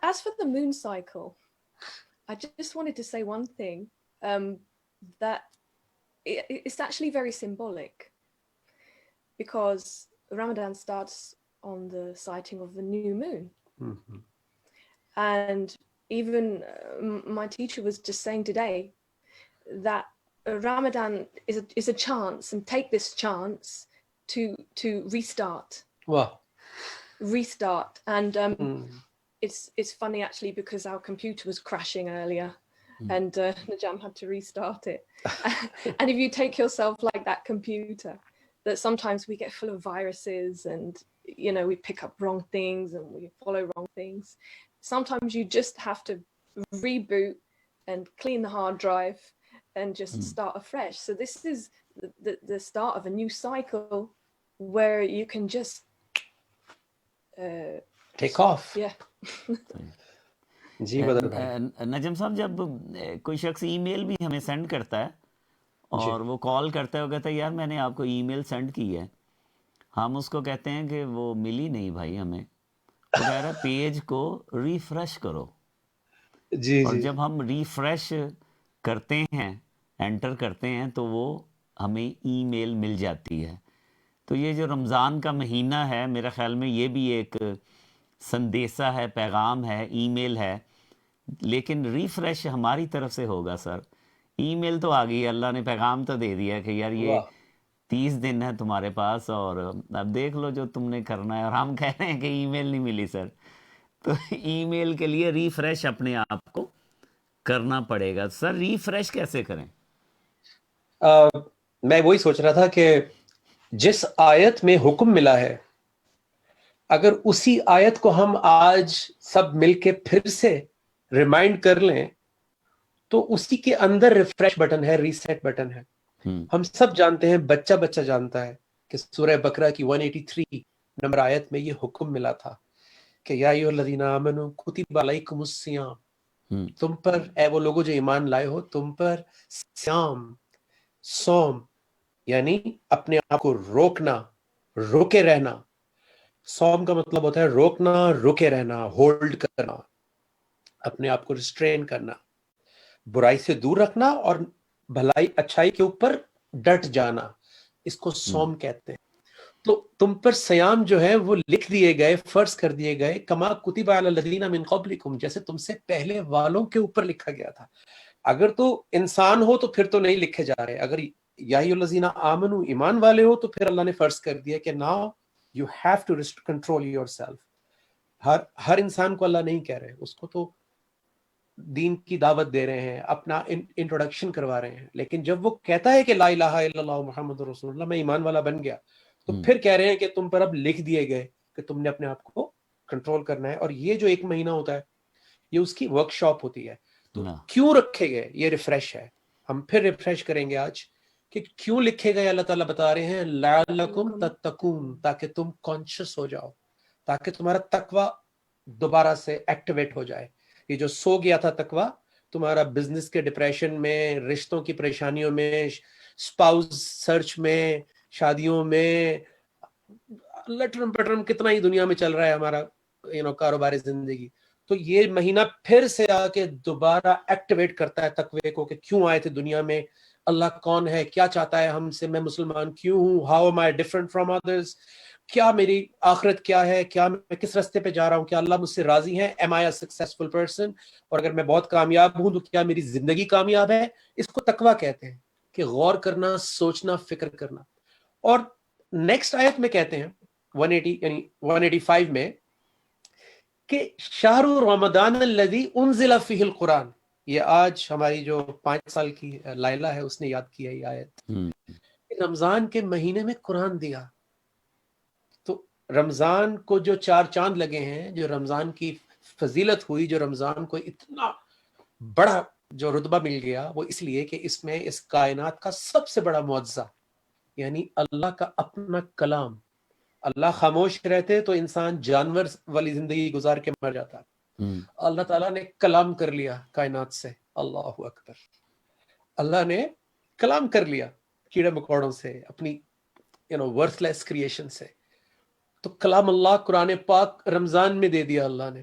As for the moon cycle, I just wanted to say one thing, that it's actually very symbolic, because Ramadan starts on the sighting of the new moon. Mm-hmm. And even my teacher was just saying today that Ramadan is a chance, and take this chance to restart. Wow. And it's funny actually, because our computer was crashing earlier, and Najam had to restart it. And if you take yourself like that computer, that sometimes we get full of viruses, and we pick up wrong things and we follow wrong things. Sometimes you just have to reboot and clean the hard drive and just start afresh. So this is the start of a new cycle where you can just take off. Yeah. جی بدر بھائی. نجم صاحب, جب کوئی شخص ای میل بھی ہمیں send کرتا ہے اور وہ کال کرتا ہے, وہ کہتا ہے یار میں نے آپ کو ای میل سینڈ کی ہے, ہم اس کو کہتے ہیں کہ وہ ملی نہیں بھائی ہمیں, وہ کہہ رہا ہے پیج کو ریفریش کرو. جی اور جی جب ہم ریفریش کرتے ہیں, انٹر کرتے ہیں, تو وہ ہمیں ای میل مل جاتی ہے. تو یہ جو رمضان کا مہینہ ہے, میرا خیال میں یہ بھی ایک سندیسہ ہے, پیغام ہے, ای میل ہے, لیکن ریفریش ہماری طرف سے ہوگا سر. ای میل تو آ گئی, اللہ نے پیغام تو دے دیا کہ یار یہ 30 دن ہے تمہارے پاس, اور اب دیکھ لو جو تم نے کرنا ہے. اور ہم کہہ رہے ہیں کہ ای میل نہیں ملی سر. تو ای میل کے لیے ریفریش اپنے آپ کو کرنا پڑے گا. سر ریفریش کیسے کریں؟ میں وہی سوچ رہا تھا کہ جس آیت میں حکم ملا ہے, اگر اسی آیت کو ہم آج سب مل کے پھر سے ریمائنڈ کر لیں, تو اسی کے اندر ریفریش بٹن ہے, ریسیٹ بٹن ہے. ہم سب جانتے ہیں, بچہ جانتا ہے کہ سورہ بقرہ کی 183 نمبر آیت میں یہ حکم ملا تھا کہ یا ایھا الذین آمنوا کتب علیکم الصیام, تم پر اے وہ لوگوں جو ایمان لائے ہو, تم پر صیام, صوم یعنی اپنے آپ کو روکنا, روکے رہنا. صوم کا مطلب ہوتا ہے روکنا, روکے رہنا, ہولڈ کرنا, اپنے آپ کو ریسٹرین کرنا, برائی سے دور رکھنا اور بھلائی اچھائی کے اوپر ڈٹ جانا, اس کو صوم کہتے ہیں. تو تم پر سیام جو ہے وہ لکھ دیے گئے, فرض کر دیے گئے, کما کتب علی الذین من قبلکم, جیسے تم سے پہلے والوں کے اوپر لکھا گیا تھا. اگر تو انسان ہو تو پھر تو نہیں لکھے جا رہے, اگر یا ایھا الذین آمنوا ایمان والے ہو تو پھر اللہ نے فرض کر دیا کہ now you have to control yourself. ہر انسان کو اللہ نہیں کہہ رہے, اس کو تو دین کی دعوت دے رہے ہیں, اپنا انٹروڈکشن کروا رہے ہیں, لیکن جب وہ کہتا ہے کہ لا الہ الا اللہ محمد رسول اللہ, میں ایمان والا بن گیا, تو پھر کہہ رہے ہیں کہ تم پر اب لکھ دیے گئے کہ تم نے اپنے آپ کو کنٹرول کرنا ہے. اور یہ جو 1 مہینہ ہوتا ہے یہ اس کی ورک شاپ ہوتی ہے. تو کیوں رکھے گئے, یہ ریفریش ہے. ہم پھر ریفریش کریں گے آج کہ کیوں لکھے گئے. اللہ تعالیٰ بتا رہے ہیں لعلکم تتقون, تاکہ تم کانشیس ہو جاؤ, تاکہ تمہارا تقوی دوبارہ سے ایکٹیویٹ ہو جائے. یہ جو سو گیا تھا تقوی, تمہارا بزنس کے ڈپریشن میں, رشتوں کی پریشانیوں میں, سپاؤس سرچ میں, شادیوں میں, لٹرم پٹرم کتنا ہی دنیا میں چل رہا ہے ہمارا کاروباری زندگی, تو یہ مہینہ پھر سے آ کے دوبارہ ایکٹیویٹ کرتا ہے تقوی کو کہ کیوں آئے تھے دنیا میں, اللہ کون ہے, کیا چاہتا ہے ہم سے, میں مسلمان کیوں ہوں, how am I different from others, کیا میری آخرت کیا ہے, کیا میں کس راستے پہ جا رہا ہوں, کیا اللہ مجھ سے راضی ہے, am I a successful person, اور اگر میں بہت کامیاب ہوں تو کیا میری زندگی کامیاب ہے. اس کو تقویٰ کہتے ہیں کہ غور کرنا, سوچنا, فکر کرنا. اور نیکسٹ آیت میں کہتے ہیں 180 یعنی 185 میں کہ شہر رمضان الذی انزل فیہ القرآن. یہ آج ہماری جو 5 سال کی لائلہ ہے اس نے یاد کیا یہ آیت, رمضان کے مہینے میں قرآن دیا. تو رمضان کو جو 4 چاند لگے ہیں, جو رمضان کی فضیلت ہوئی, جو رمضان کو اتنا بڑا جو رتبہ مل گیا, وہ اس لیے کہ اس میں اس کائنات کا سب سے بڑا معجزہ یعنی اللہ کا اپنا کلام. اللہ خاموش رہتے تو انسان جانور والی زندگی گزار کے مر جاتا. اللہ تعالیٰ نے کلام کر لیا کائنات سے, اللہ اکبر, اللہ نے کلام کر لیا کیڑے مکوڑوں سے, اپنی ورتھ لیس کریشن سے. تو کلام اللہ قرآن پاک رمضان میں دے دیا اللہ نے,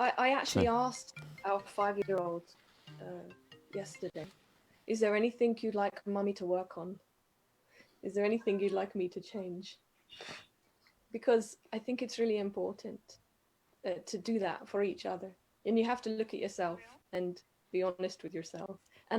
I actually asked our 5-year-old yesterday, is there anything you'd like mummy to work on? Is there anything you'd like me to change? Because I think it's really important to do that for each other. And you have to look at yourself and be honest with yourself.